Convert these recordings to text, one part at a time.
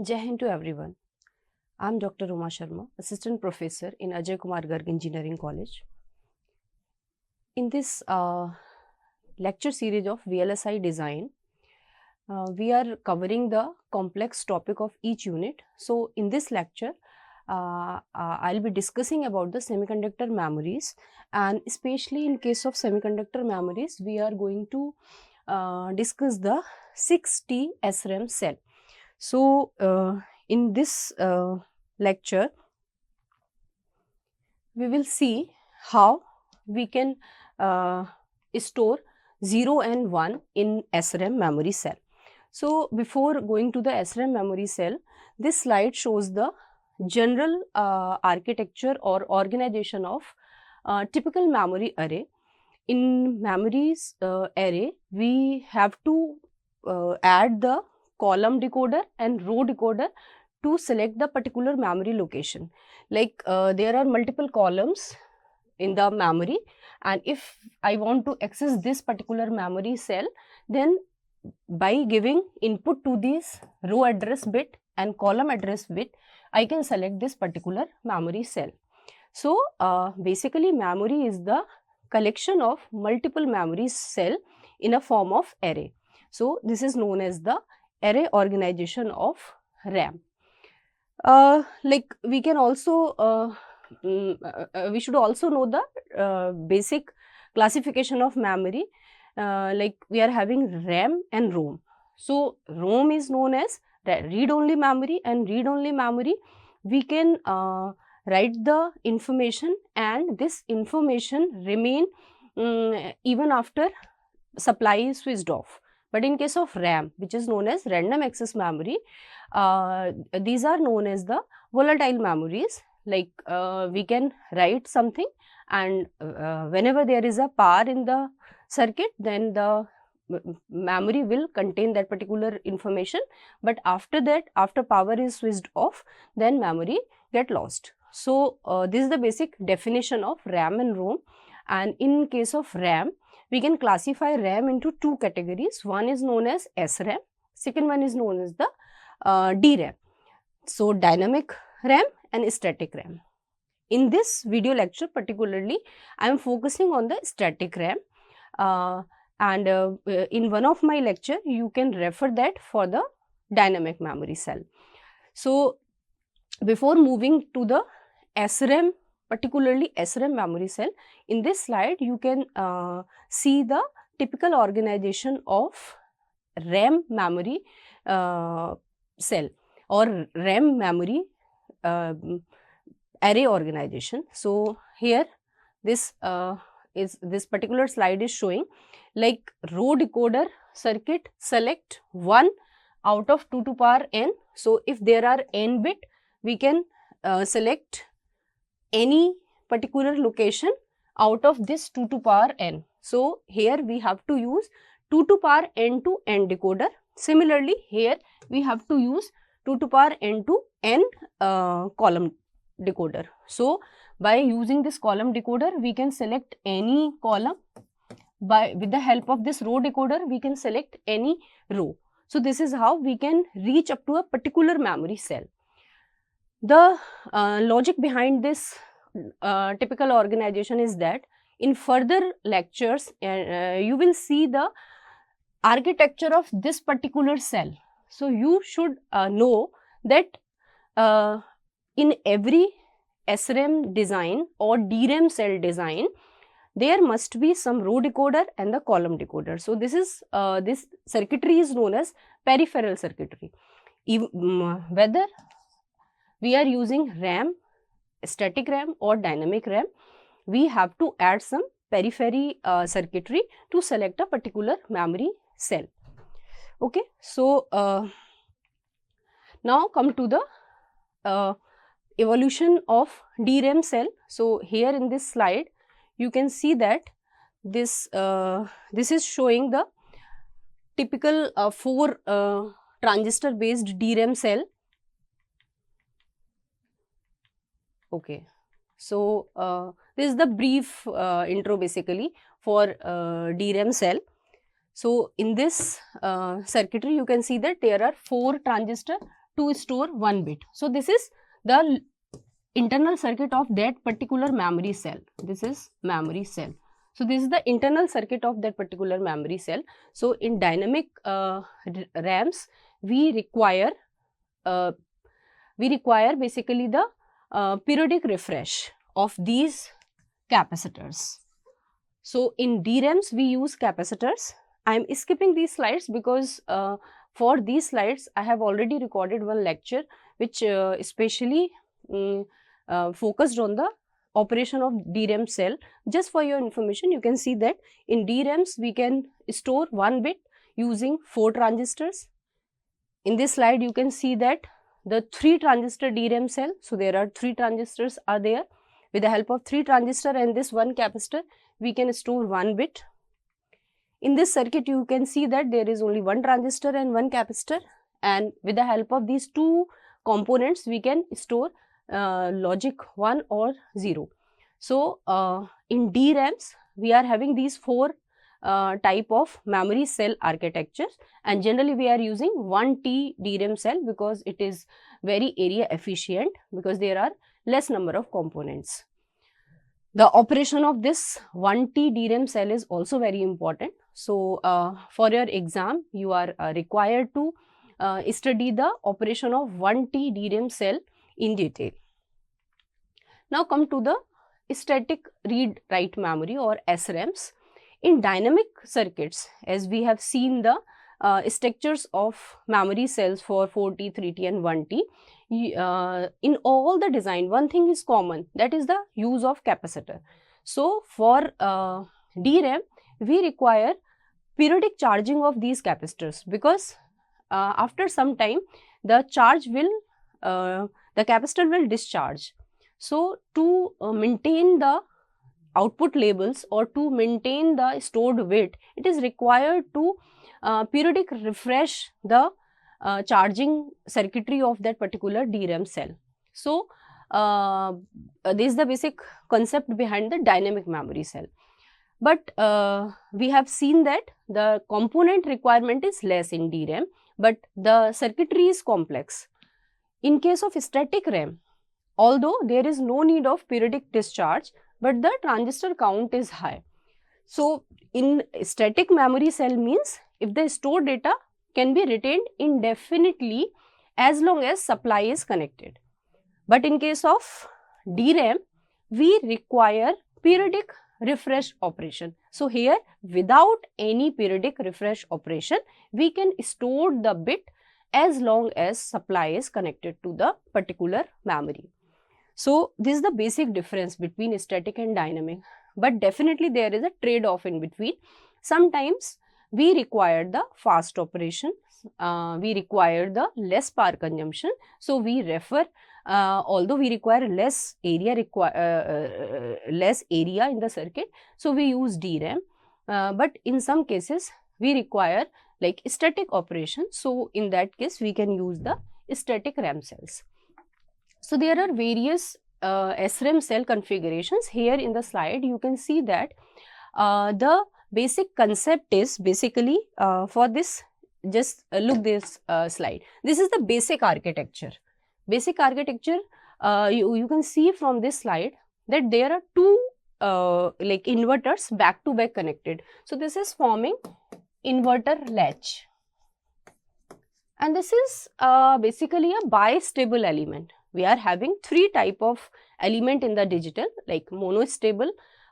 Jai Hind to everyone. I am Dr. Sharma, Assistant Professor in Ajay Kumar Garg Engineering College. In this lecture series of VLSI Design, we are covering the complex topic of each unit. So, in this lecture, I'll be discussing about the semiconductor memories, and especially in case of semiconductor memories, we are going to discuss the 6T SRAM cell. So, in this lecture, we will see how we can store 0 and 1 in SRAM memory cell. So, before going to the SRAM memory cell, this slide shows the general architecture or organization of typical memory array. In memories array, we have to add the column decoder and row decoder to select the particular memory location. Like there are multiple columns in the memory, and if I want to access this particular memory cell, then by giving input to this row address bit and column address bit, I can select this particular memory cell. So basically memory is the collection of multiple memory cell in a form of array. So this is known as the array organization of RAM. Like we can also we should also know the basic classification of memory. Like we are having RAM and ROM. So ROM is known as read-only memory, and read-only memory we can write the information, and this information remain even after supply is switched off. But in case of RAM, which is known as random access memory, these are known as the volatile memories. Like we can write something, and whenever there is a power in the circuit, then the memory will contain that particular information, but after that, after power is switched off, then memory get lost. So this is the basic definition of RAM and ROM. And in case of RAM, we can classify RAM into two categories. One is known as SRAM, second one is known as the DRAM. So dynamic RAM and static RAM. In this video lecture particularly, I am focusing on the static RAM, and in one of my lecture you can refer that for the dynamic memory cell. So before moving to the SRAM, particularly SRAM memory cell, in this slide you can see the typical organization of RAM memory cell or RAM memory array organization. So here this particular slide is showing like row decoder circuit select 1 out of 2 to power n. So if there are n bit, we can select any particular location out of this 2 to power n. So here we have to use 2 to power n to n decoder. Similarly here we have to use 2 to power n to n column decoder. So by using this column decoder, we can select any column. With the help of this row decoder, we can select any row. So this is how we can reach up to a particular memory cell. The logic behind this typical organization is that in further lectures you will see the architecture of this particular cell. So you should know that in every SRAM design or DRAM cell design, there must be some row decoder and the column decoder. So this is this circuitry is known as peripheral circuitry. Whether we are using RAM, static RAM or dynamic RAM, we have to add some periphery circuitry to select a particular memory cell. Okay, so now come to the evolution of DRAM cell. So here in this slide you can see that this is showing the typical 4 transistor based DRAM cell. Okay, so this is the brief intro basically for DRAM cell. So in this circuitry you can see that there are 4 transistor to store 1 bit. So this is the internal circuit of that particular memory cell. This is memory cell. So this is the internal circuit of that particular memory cell. So in dynamic RAMs, we require basically the periodic refresh of these capacitors. So in DRAMs we use capacitors. I am skipping these slides because for these slides I have already recorded one lecture which especially focused on the operation of DRAM cell. Just for your information, you can see that in DRAMs we can store 1 bit using 4 transistors. In this slide you can see that the 3 transistor DRAM cell. So there are 3 transistors are there. With the help of 3 transistor and this 1 capacitor, we can store 1 bit. In this circuit you can see that there is only 1 transistor and 1 capacitor, and with the help of these 2 components we can store logic 1 or 0. So in DRAMs we are having these 4 type of memory cell architectures, and generally we are using 1T DRAM cell because it is very area efficient, because there are less number of components. The operation of this 1T DRAM cell is also very important. So for your exam you are required to study the operation of 1T DRAM cell in detail. Now come to the static read write memory or SRAMs. In dynamic circuits, as we have seen the structures of memory cells for 4T, 3T and 1T, in all the design one thing is common, that is the use of capacitor. So for DRAM we require periodic charging of these capacitors, because after some time the capacitor will discharge. So to maintain the output labels or to maintain the stored weight, it is required to periodic refresh the charging circuitry of that particular DRAM cell. So this is the basic concept behind the dynamic memory cell. But we have seen that the component requirement is less in DRAM, but the circuitry is complex. In case of static RAM, although there is no need of periodic discharge, but the transistor count is high. So in static memory cell means if the stored data can be retained indefinitely as long as supply is connected. But in case of DRAM, we require periodic refresh operation. So here without any periodic refresh operation, we can store the bit as long as supply is connected to the particular memory. So this is the basic difference between static and dynamic, but definitely there is a trade-off in between. Sometimes we require the fast operation, we require the less power consumption, so we refer although we require less area in the circuit, so we use DRAM, but in some cases we require like static operation, so in that case we can use the static RAM cells. So there are various SRAM cell configurations. Here in the slide you can see that the basic concept is basically for this, just look this slide. This is the basic architecture. Basic architecture, you can see from this slide that there are 2 like inverters back to back connected. So this is forming inverter latch, and this is basically a bistable element. We are having 3 type of element in the digital, like monostable,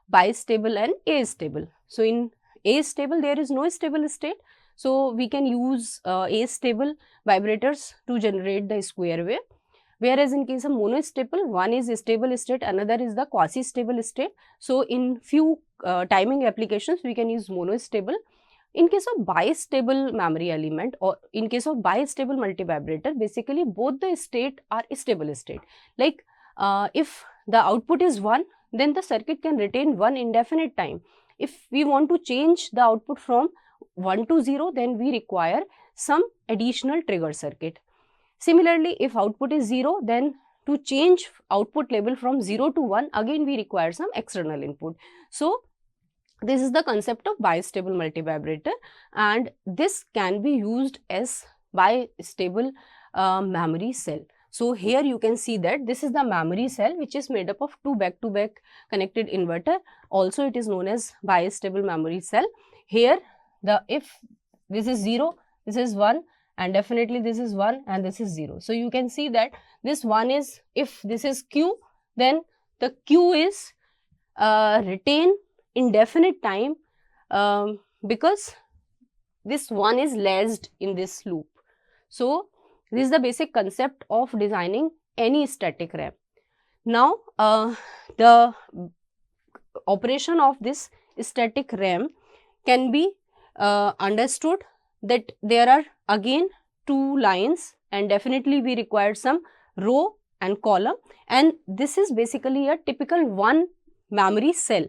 bistable and astable. So in astable there is no stable state, so we can use astable vibrators to generate the square wave. Whereas in case of monostable, one is stable state, another is the quasi stable state. So in few timing applications we can use monostable. In case of bistable memory element or in case of bistable multivibrator, basically both the state are stable state. Like if the output is 1, then the circuit can retain 1 indefinite time. If we want to change the output from 1 to 0, then we require some additional trigger circuit. Similarly, if output is 0, then to change output label from 0 to 1, again we require some external input. So this is the concept of bistable multivibrator, and this can be used as bistable memory cell. So here you can see that this is the memory cell, which is made up of two back-to-back connected inverter. Also it is known as bistable memory cell. Here if this is 0, this is 1, and definitely this is 1 and this is 0. So you can see that this 1 is, if this is Q, then the Q is retain indefinite time because this 1 is laced in this loop. So this is the basic concept of designing any static RAM. Now the operation of this static RAM can be understood that there are again two lines, and definitely we required some row and column, and this is basically a typical one memory cell.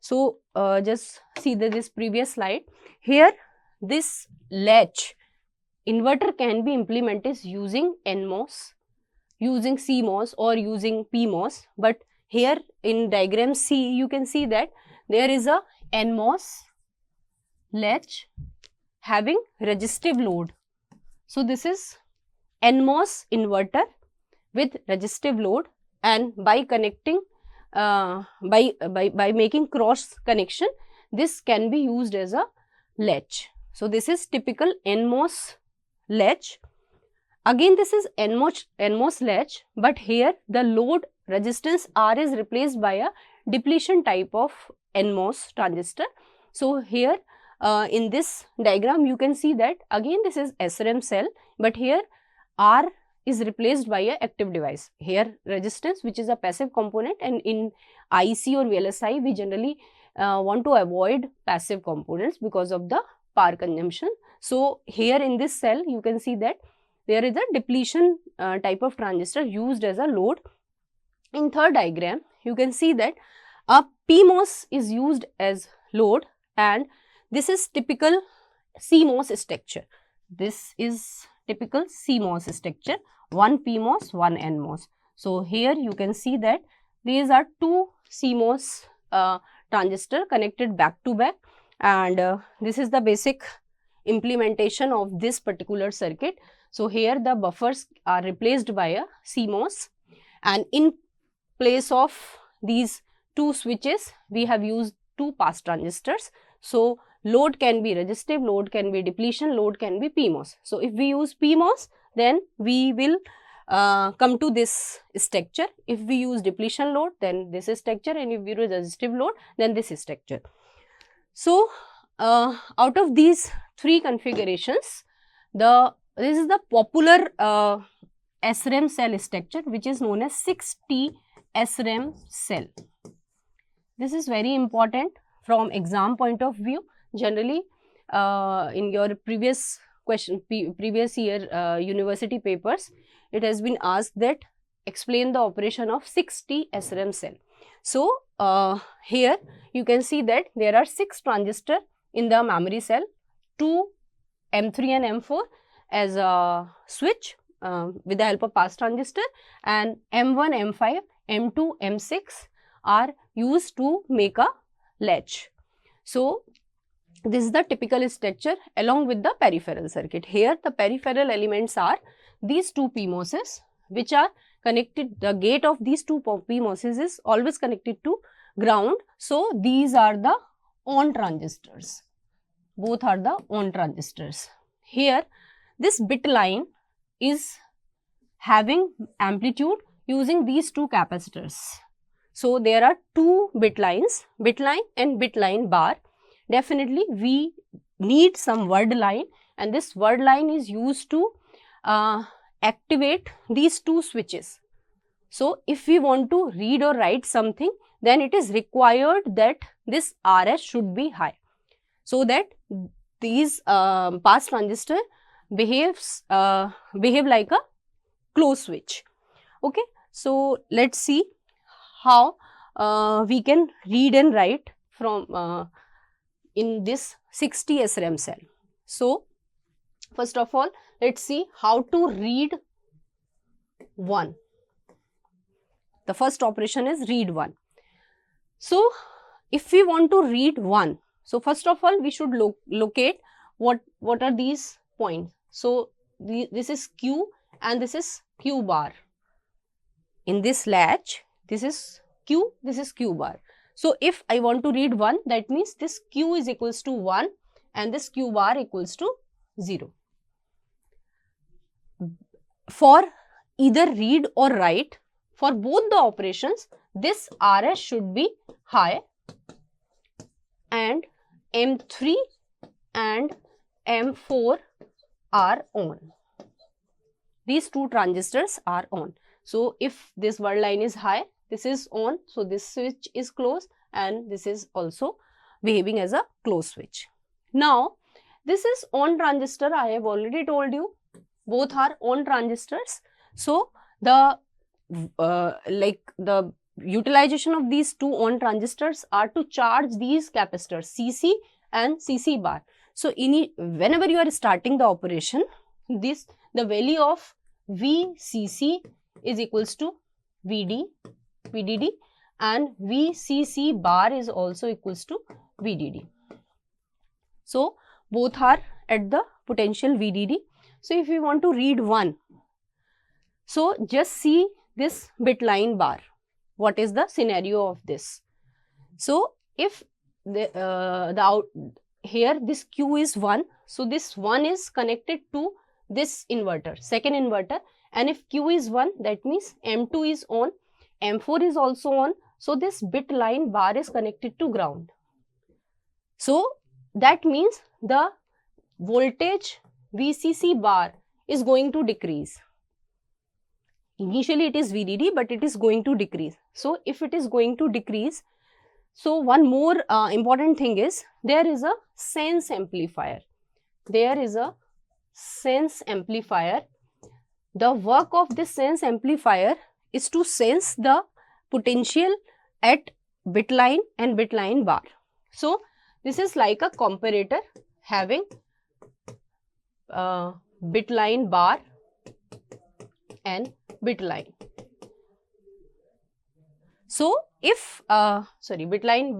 So just see this previous slide. Here this latch inverter can be implemented using NMOS, using CMOS, or using PMOS, but here in diagram C you can see that there is a NMOS latch having resistive load. So this is NMOS inverter with resistive load, and by connecting by making cross connection, this can be used as a latch. So this is typical NMOS latch. Again this is NMOS latch, but here the load resistance R is replaced by a depletion type of NMOS transistor. So here in this diagram you can see that again this is SRAM cell, but here R is replaced by a active device. Here resistance, which is a passive component, and in IC or VLSI we generally want to avoid passive components because of the power consumption. So here in this cell you can see that there is a depletion type of transistor used as a load. In third diagram you can see that a PMOS is used as load, and this is typical CMOS structure. This is typical CMOS structure, one PMOS, one NMOS. So here you can see that these are two CMOS transistor connected back to back, and this is the basic implementation of this particular circuit. So here the buffers are replaced by a CMOS, and in place of these two switches we have used two pass transistors. So load can be resistive, load can be depletion, load can be PMOS. So if we use PMOS, then we will come to this structure. If we use depletion load, then this is structure, and if we use resistive load, then this is structure. So out of these three configurations, this is the popular SRAM cell structure, which is known as 6T SRAM cell. This is very important from exam point of view. Generally in your previous year university papers, it has been asked that explain the operation of 6T SRAM cell. So here you can see that there are 6 transistors in the memory cell, 2 M3 and M4 as a switch with the help of pass transistor, and M1, M5, M2, M6 are used to make a latch. So this is the typical structure along with the peripheral circuit. Here the peripheral elements are these two PMOSes, which are connected. The gate of these two PMOSes is always connected to ground. So these are the on transistors. Both are the on transistors. Here this bit line is having amplitude using these two capacitors. So there are two bit lines, bit line and bit line bar. Definitely we need some word line, and this word line is used to activate these two switches. So if we want to read or write something, then it is required that this RS should be high, so that these pass transistor behave like a closed switch. Okay, so let's see how we can read and write from in this 6T SRAM cell. So first of all, let's see how to read 1. The first operation is read 1. So if we want to read 1, so first of all we should locate what are these points. So this is Q and this is Q bar. In this latch, this is Q, this is Q bar. So if I want to read 1, that means this Q is equals to 1 and this Q bar equals to 0. For either read or write, for both the operations, this RS should be high and M3 and M4 are on. These two transistors are on. So if this word line is high, this is on, so this switch is closed and this is also behaving as a closed switch. Now this is on transistor, I have already told you, both are on transistors. So the the utilization of these two on transistors are to charge these capacitors CC and CC bar. So whenever you are starting the operation, the value of VCC is equals to VDD and VCC bar is also equals to VDD. So both are at the potential VDD. So if you want to read 1, so just see this bit line bar. What is the scenario of this? So if here this Q is 1, so this 1 is connected to this inverter, second inverter, and if Q is 1, that means M2 is on, M4 is also on, so this bit line bar is connected to ground. So that means the voltage VCC bar is going to decrease. Initially it is VDD, but it is going to decrease. So if it is going to decrease, so one more important thing is there is a sense amplifier. There is a sense amplifier. The work of this sense amplifier is to sense the potential at bit line and bit line bar. So this is like a comparator having bit line bar and bit line. So if bit line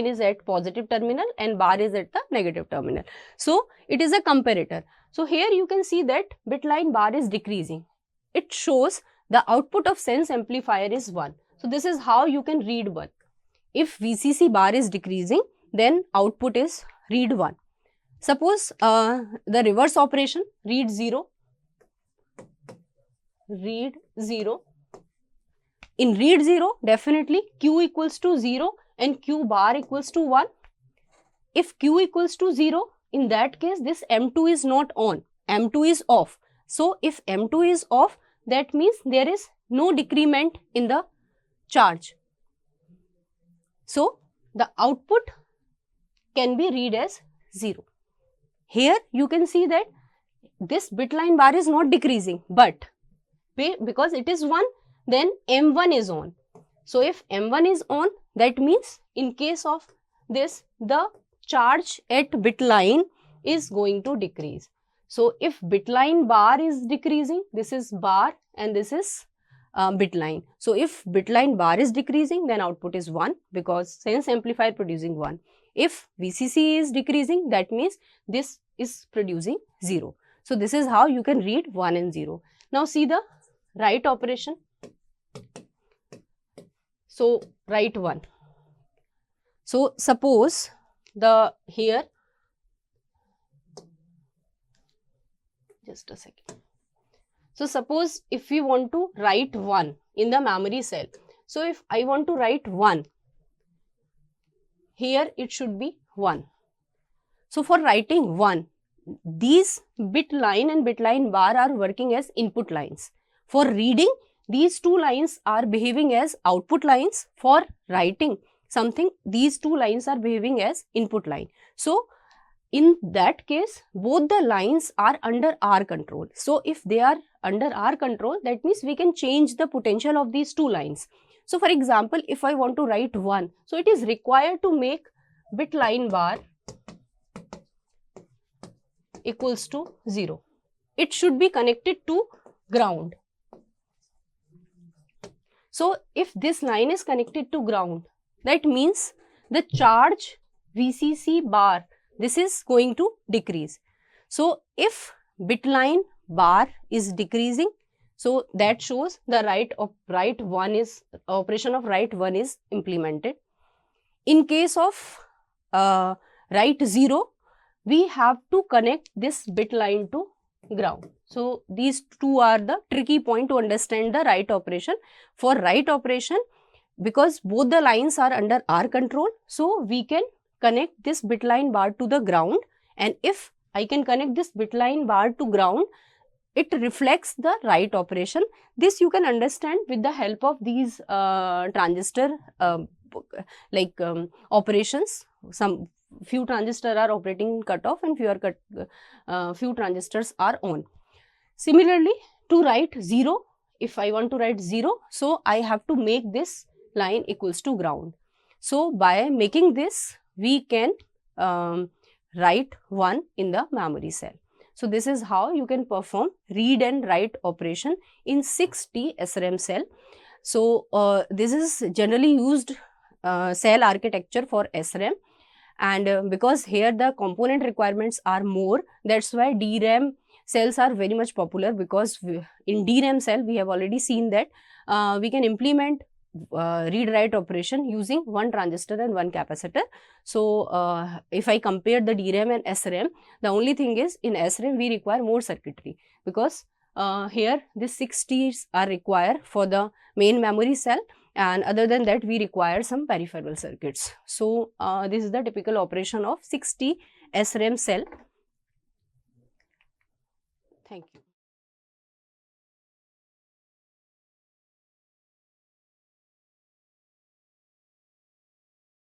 is at positive terminal and bar is at the negative terminal. So it is a comparator. So here you can see that bit line bar is decreasing. It shows the output of sense amplifier is 1. So this is how you can read 1. If VCC bar is decreasing, then output is read 1. Suppose the reverse operation, read 0. Read 0. In read 0, definitely Q equals to 0 and Q bar equals to 1. If Q equals to 0, in that case this M2 is not on, M2 is off. So if M2 is off, that means there is no decrement in the charge. So the output can be read as 0. Here you can see that this bit line bar is not decreasing, but because it is 1, then M1 is on. So if M1 is on, that means in case of this, the charge at bit line is going to decrease. So if bit line bar is decreasing, this is bar and this is bit line. So if bit line bar is decreasing, then output is 1 because sense amplifier producing 1. If VCC is decreasing, that means this is producing 0. So this is how you can read 1 and 0. Now see the write operation. So write 1. So suppose here, just a second. So suppose if we want to write 1 in the memory cell. So if I want to write 1, here it should be 1. So for writing 1, these bit line and bit line bar are working as input lines. For reading, these two lines are behaving as output lines. For writing something, these two lines are behaving as input line. So in that case, both the lines are under our control. So if they are under our control, that means we can change the potential of these two lines. So for example, if I want to write 1, so it is required to make bit line bar equals to 0. It should be connected to ground. So if this line is connected to ground, that means the charge VCC bar, this is going to decrease. So if bit line bar is decreasing. So that shows the operation of write 1 is implemented. In case of write 0, we have to connect this bit line to ground. So these two are the tricky point to understand the write operation. For write operation, because both the lines are under our control, so we can connect this bit line bar to the ground, and if I can connect this bit line bar to ground, it reflects the write operation. This you can understand with the help of these transistor operations. Some few transistors are operating in cutoff and few transistors are on. Similarly, to write 0, if I want to write 0, so I have to make this line equals to ground. So by making this, we can write 1 in the memory cell. So this is how you can perform read and write operation in 6T SRAM cell. So this is generally used cell architecture for SRAM, and because here the component requirements are more, that's why DRAM cells are very much popular, because in DRAM cell we have already seen that we can implement read-write operation using one transistor and one capacitor. So if I compare the DRAM and SRAM, the only thing is in SRAM we require more circuitry, because here these 6 T's are required for the main memory cell, and other than that we require some peripheral circuits. So this is the typical operation of 6T SRAM cell. Thank you.